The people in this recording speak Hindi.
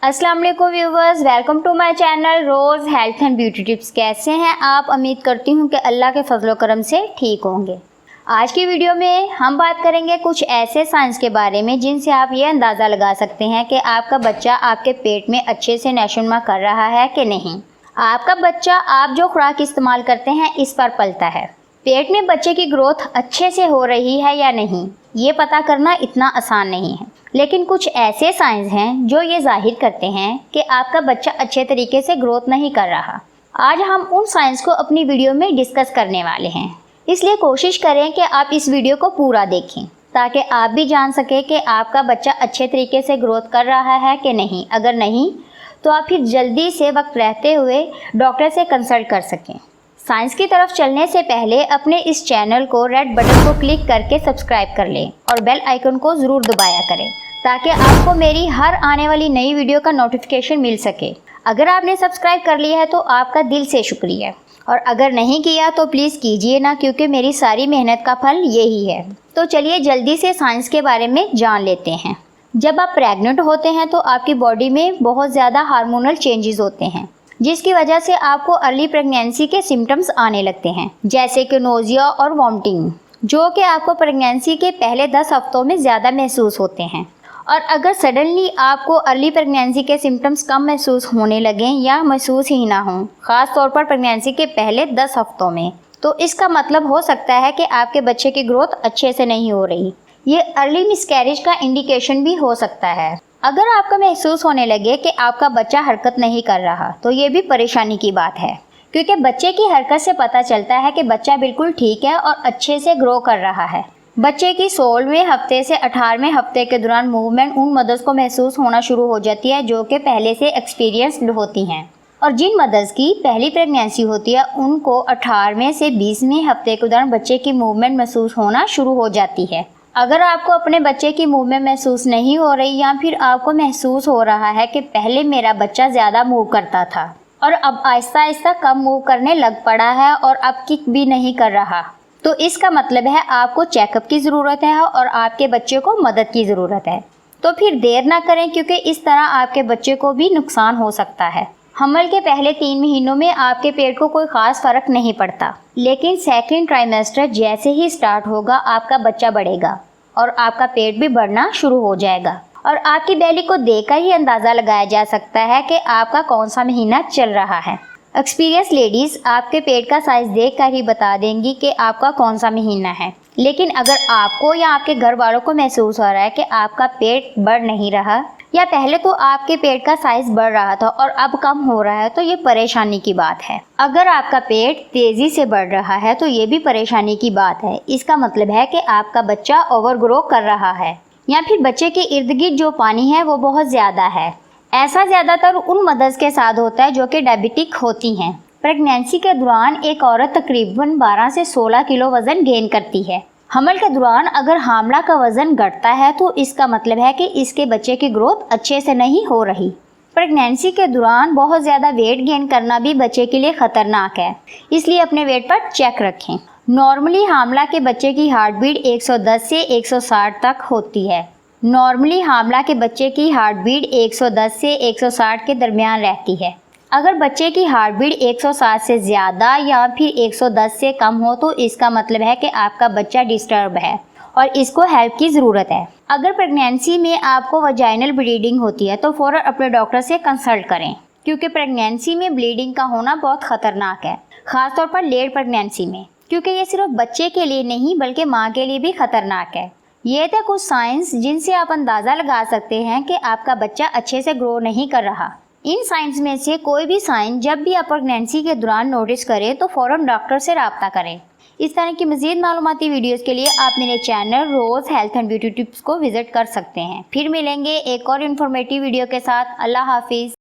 अस्सलाम वालेकुम viewers, welcome to my channel रोज़ हेल्थ एंड ब्यूटी टिप्स। कैसे हैं आप? उम्मीद करती हूँ कि अल्लाह के फजल करम से ठीक होंगे। आज की वीडियो में हम बात करेंगे कुछ ऐसे साइंस के बारे में जिनसे आप ये अंदाज़ा लगा सकते हैं कि आपका बच्चा आपके पेट में अच्छे से नशोनुमा कर रहा है कि नहीं। आपका बच्चा आप जो खुराक इस्तेमाल करते हैं इस पर पलता है। पेट में बच्चे की ग्रोथ अच्छे से हो रही है या नहीं, ये पता करना इतना आसान नहीं है, लेकिन कुछ ऐसे साइंस हैं जो ये जाहिर करते हैं कि आपका बच्चा अच्छे तरीके से ग्रोथ नहीं कर रहा। आज हम उन साइंस को अपनी वीडियो में डिस्कस करने वाले हैं, इसलिए कोशिश करें कि आप इस वीडियो को पूरा देखें ताकि आप भी जान सकें कि आपका बच्चा अच्छे तरीके से ग्रोथ कर रहा है कि नहीं। अगर नहीं तो आप फिर जल्दी से वक्त रहते हुए डॉक्टर से कंसल्ट कर सकें। साइंस की तरफ चलने से पहले अपने इस चैनल को रेड बटन को क्लिक करके सब्सक्राइब कर लें और बेल आइकन को ज़रूर दबाया करें ताकि आपको मेरी हर आने वाली नई वीडियो का नोटिफिकेशन मिल सके। अगर आपने सब्सक्राइब कर लिया है तो आपका दिल से शुक्रिया, और अगर नहीं किया तो प्लीज़ कीजिए ना, क्योंकि मेरी सारी मेहनत का फल यही है। तो चलिए जल्दी से साइंस के बारे में जान लेते हैं। जब आप प्रेग्नेंट होते हैं तो आपकी बॉडी में बहुत ज़्यादा हार्मोनल चेंजेस होते हैं, जिसकी वजह से आपको अर्ली प्रेगनेंसी के सिम्टम्स आने लगते हैं, जैसे कि नोजिया और वॉमिटिंग, जो कि आपको प्रेगनेंसी के पहले 10 हफ्तों में ज़्यादा महसूस होते हैं। और अगर सडनली आपको अर्ली प्रेगनेंसी के सिम्टम्स कम महसूस होने लगें या महसूस ही ना हों, ख़ास तौर पर प्रेगनेंसी के पहले 10 हफ्तों में, तो इसका मतलब हो सकता है कि आपके बच्चे की ग्रोथ अच्छे से नहीं हो रही। ये अर्ली मिसकैरेज का इंडिकेशन भी हो सकता है। अगर आपको महसूस होने लगे कि आपका बच्चा हरकत नहीं कर रहा तो ये भी परेशानी की बात है, क्योंकि बच्चे की हरकत से पता चलता है कि बच्चा बिल्कुल ठीक है और अच्छे से ग्रो कर रहा है। बच्चे की 16वें हफ्ते से 18वें हफ्ते के दौरान मूवमेंट उन मदर्स को महसूस होना शुरू हो जाती है जो कि पहले से एक्सपीरियंस्ड होती हैं, और जिन मदर्स की पहली प्रेगनेंसी होती है उनको 18वें से 20वें हफ्ते के दौरान बच्चे की मूवमेंट महसूस होना शुरू हो जाती है। अगर आपको अपने बच्चे की मूवमेंट महसूस नहीं हो रही, या फिर आपको महसूस हो रहा है कि पहले मेरा बच्चा ज़्यादा मूव करता था और अब आहिस्ता आहिस्ता कम मूव करने लग पड़ा है और अब किक भी नहीं कर रहा, तो इसका मतलब है आपको चेकअप की ज़रूरत है और आपके बच्चे को मदद की ज़रूरत है। तो फिर देर ना करें, क्योंकि इस तरह आपके बच्चे को भी नुकसान हो सकता है। हमल के पहले 3 महीनों में आपके पेट को कोई ख़ास फ़र्क नहीं पड़ता, लेकिन सेकेंड ट्राइमेस्टर जैसे ही स्टार्ट होगा आपका बच्चा बढ़ेगा और आपका पेट भी बढ़ना शुरू हो जाएगा, और आपकी बेली को देखकर ही अंदाज़ा लगाया जा सकता है कि आपका कौन सा महीना चल रहा है। एक्सपीरियंस लेडीज़ आपके पेट का साइज़ देखकर ही बता देंगी कि आपका कौन सा महीना है, लेकिन अगर आपको या आपके घर वालों को महसूस हो रहा है कि आपका पेट बढ़ नहीं रहा, या पहले तो आपके पेट का साइज़ बढ़ रहा था और अब कम हो रहा है, तो ये परेशानी की बात है। अगर आपका पेट तेज़ी से बढ़ रहा है तो ये भी परेशानी की बात है। इसका मतलब है कि आपका बच्चा ओवरग्रो कर रहा है, या फिर बच्चे के इर्द गिर्द जो पानी है वो बहुत ज़्यादा है। ऐसा ज़्यादातर उन मदर्स के साथ होता है जो कि डायबिटिक होती हैं। प्रेगनेंसी के दौरान एक औरत तकरीबन 12 से 16 किलो वज़न गेन करती है। हमल के दौरान अगर हामला का वज़न घटता है तो इसका मतलब है कि इसके बच्चे की ग्रोथ अच्छे से नहीं हो रही। प्रेगनेंसी के दौरान बहुत ज़्यादा वेट गेन करना भी बच्चे के लिए ख़तरनाक है, इसलिए अपने वेट पर चेक रखें। नॉर्मली हामला के बच्चे की हार्ट बीट 110 से 160 तक होती है। नॉर्मली हामला के बच्चे की हार्ट बीट 110 से 160 के दरमियान रहती है। अगर बच्चे की हार्ट बीट 160 से ज़्यादा या फिर 110 से कम हो तो इसका मतलब है कि आपका बच्चा डिस्टर्ब है और इसको हेल्प की ज़रूरत है। अगर प्रेगनेंसी में आपको वजाइनल ब्लीडिंग होती है तो फ़ौरन अपने डॉक्टर से कंसल्ट करें, क्योंकि प्रेगनेंसी में ब्लीडिंग का होना बहुत ख़तरनाक है, ख़ासतौर पर लेट प्रेगनेंसी में, क्योंकि ये सिर्फ बच्चे के लिए नहीं बल्कि माँ के लिए भी ख़तरनाक है। ये थे कुछ साइंस जिनसे आप अंदाज़ा लगा सकते हैं कि आपका बच्चा अच्छे से ग्रो नहीं कर रहा। इन साइंस में से कोई भी साइन जब भी आप प्रेगनेंसी के दौरान नोटिस करें तो फ़ौरन डॉक्टर से रब्ता करें। इस तरह की मज़ीद मालूमाती वीडियोज़ के लिए आप मेरे चैनल रोज़ हेल्थ एंड ब्यूटी टिप्स को विज़िट कर सकते हैं। फिर मिलेंगे एक और इन्फॉर्मेटिव वीडियो के साथ। अल्लाह हाफिज़।